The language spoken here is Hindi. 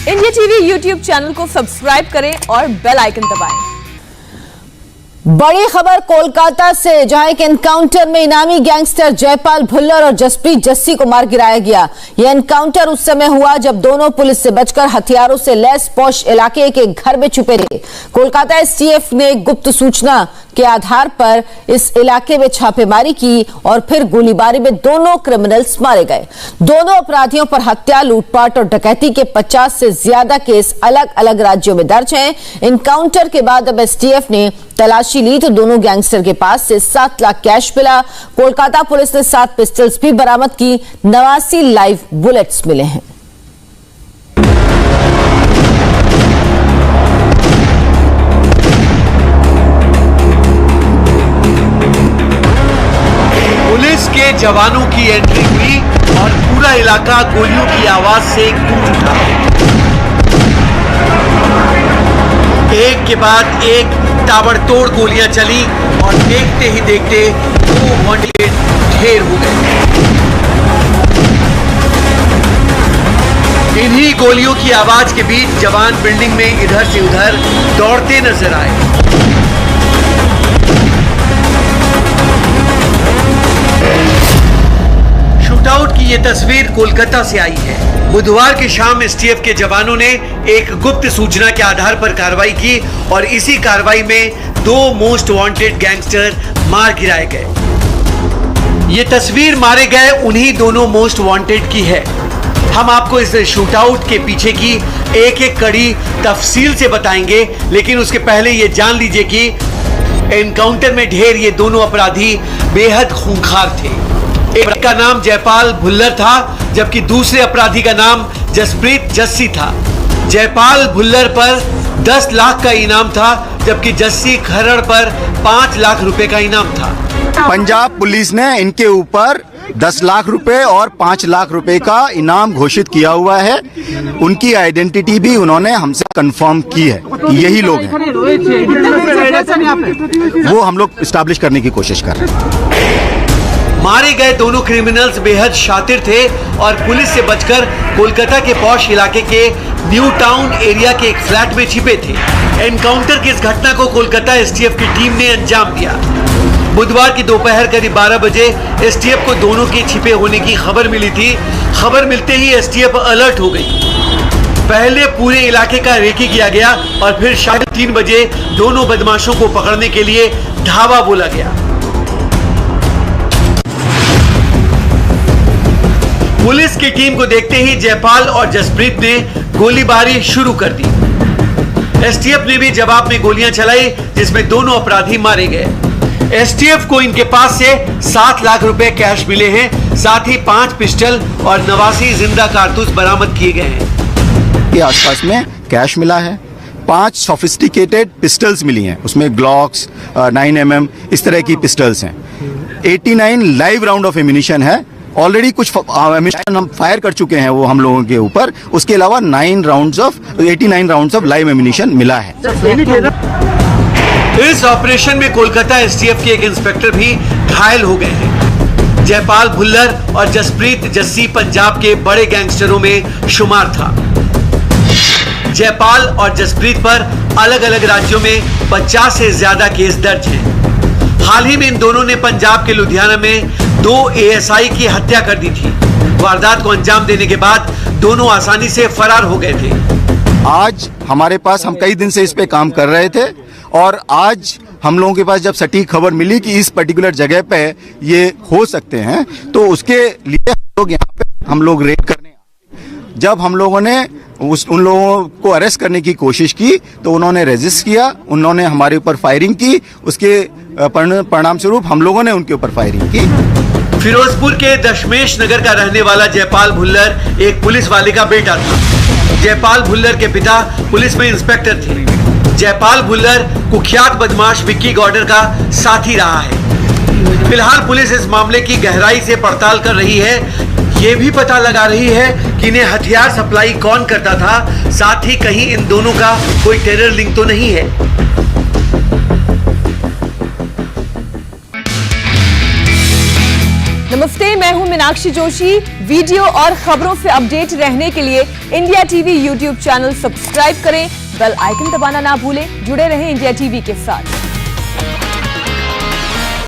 इंडिया टीवी यूट्यूब चैनल को सब्सक्राइब करें और बेल आइकन दबाएं। बड़ी खबर कोलकाता से, जहां एक एनकाउंटर में इनामी गैंगस्टर जयपाल भुल्लर और जसप्रीत जस्सी को मार गिराया गया। यह एनकाउंटर उस समय हुआ जब दोनों पुलिस से बचकर हथियारों से लैस पौष इलाके के घर में छुपे थे। कोलकाता एसटीएफ ने गुप्त सूचना के आधार पर इस इलाके में छापेमारी की और फिर गोलीबारी में दोनों क्रिमिनल्स मारे गए। दोनों अपराधियों पर हत्या, लूटपाट और डकैती के 50 से ज्यादा केस अलग अलग राज्यों में दर्ज हैं। एनकाउंटर के बाद अब एसटीएफ ने तलाशी ली तो दोनों गैंगस्टर के पास से 7 लाख कैश मिला। कोलकाता पुलिस ने 7 पिस्टल्स भी बरामद की, 89 लाइव बुलेट्स मिले हैं। पुलिस के जवानों की एंट्री हुई और पूरा इलाका गोलियों की आवाज से गूंज उठा। एक के बाद एक ताबड़तोड़ गोलियां चली और देखते ही देखते 2 वांटेड ढेर हो गए। इन्हीं गोलियों की आवाज के बीच जवान बिल्डिंग में इधर से उधर दौड़ते नजर आए। शूटआउट की ये तस्वीर कोलकाता से आई है। बुधवार की शाम एसटीएफ के जवानों ने एक गुप्त सूचना के आधार पर कार्रवाई की और इसी कार्रवाई में 2 मोस्ट वांटेड गैंगस्टर मार गिराए गए। ये तस्वीर मारे गए उन्हीं दोनों मोस्ट वांटेड की है। हम आपको इस शूटआउट के पीछे की एक एक कड़ी तफसील से बताएंगे, लेकिन उसके पहले ये जान लीजिए कि एनकाउंटर में ढेर ये दोनों अपराधी बेहद खूंखार थे। एक का नाम जयपाल भुल्लर था, जबकि दूसरे अपराधी का नाम जसप्रीत जस्सी था। जयपाल भुल्लर पर 10 लाख का इनाम था, जबकि जस्सी खरड़ पर 5 लाख रुपए का इनाम था। पंजाब पुलिस ने इनके ऊपर 10 लाख रुपए और 5 लाख रुपए का इनाम घोषित किया हुआ है। उनकी आइडेंटिटी भी उन्होंने हमसे कंफर्म की है कि यही लोग हैं। वो हम लोग एस्टैब्लिश करने की कोशिश कर रहे हैं। मारे गए दोनों क्रिमिनल्स बेहद शातिर थे और पुलिस से बचकर कोलकाता के पॉश इलाके के न्यू टाउन एरिया के एक फ्लैट में छिपे थे। एनकाउंटर की इस घटना को कोलकाता एसटीएफ की टीम ने अंजाम दिया। बुधवार की दोपहर करीब 12 बजे एसटीएफ को दोनों के छिपे होने की खबर मिली थी। खबर मिलते ही एसटीएफ अलर्ट हो गई। पहले पूरे इलाके का रेकी किया गया और फिर शाम 3 बजे दोनों बदमाशों को पकड़ने के लिए धावा बोला गया। पुलिस की टीम को देखते ही जयपाल और जसप्रीत ने गोलीबारी शुरू कर दी। एसटीएफ ने भी जवाब में गोलियां चलाई, जिसमें दोनों अपराधी मारे गए। एसटीएफ को इनके पास से 7 लाख रुपए कैश मिले हैं, साथ ही 5 पिस्टल और 89 जिंदा कारतूस बरामद किए गए हैं। के आसपास में कैश मिला है, 5 सोफिस्टिकेटेड पिस्टल्स मिली हैं, उसमें ग्लॉक्स 9mm इस तरह की पिस्टल्स हैं। 89 लाइव राउंड ऑफ एम्यूनिशन है। ऑलरेडी कुछ एम्यूनिशन हम फायर कर चुके हैं वो हम लोगों के ऊपर। उसके अलावा 89 राउंड्स ऑफ लाइव एम्यूनिशन मिला है। इस ऑपरेशन में कोलकाता एसटीएफ के एक इंस्पेक्टर भी घायल हो गए हैं। जयपाल भुल्लर और जसप्रीत जस्सी पंजाब के बड़े गैंगस्टरों में शुमार था। जयपाल और जसप्रीत पर अलग अलग राज्यों में 50 से ज्यादा केस दर्ज हैं। हाल ही में इन दोनों ने पंजाब के लुधियाना में 2 एएसआई की हत्या कर दी थी। वारदात को अंजाम देने के बाद दोनों आसानी से फरार हो गए थे। आज हमारे पास, हम कई दिन से इस पे काम कर रहे थे और आज हम लोगों के पास जब सटीक खबर मिली कि इस पर्टिकुलर जगह पे ये हो सकते हैं, तो उसके लिए हम लोग रेड करने आए। जब हम लोगों ने उन लोगों को अरेस्ट करने की कोशिश की तो उन्होंने रेजिस्ट किया, उन्होंने हमारे ऊपर फायरिंग की। उसके परिणाम स्वरूप हम लोगों ने उनके ऊपर फायरिंग की। फिरोजपुर के दशमेश नगर का रहने वाला जयपाल भुल्लर एक पुलिस वाले का बेटा था। जयपाल भुल्लर के पिता पुलिस में इंस्पेक्टर थे। जयपाल भुल्लर कुख्यात बदमाश विक्की गॉर्डर का साथी रहा है। फिलहाल पुलिस इस मामले की गहराई से पड़ताल कर रही है। ये भी पता लगा रही है कि इन्हें हथियार सप्लाई कौन करता था, साथ ही कहीं इन दोनों का कोई टेरर लिंक तो नहीं है। नमस्ते, मैं हूं मीनाक्षी जोशी। वीडियो और खबरों से अपडेट रहने के लिए India TV YouTube channel subscribe करें, बेल आइकन दबाना ना भूलें। जुड़े रहें इंडिया टीवी के साथ।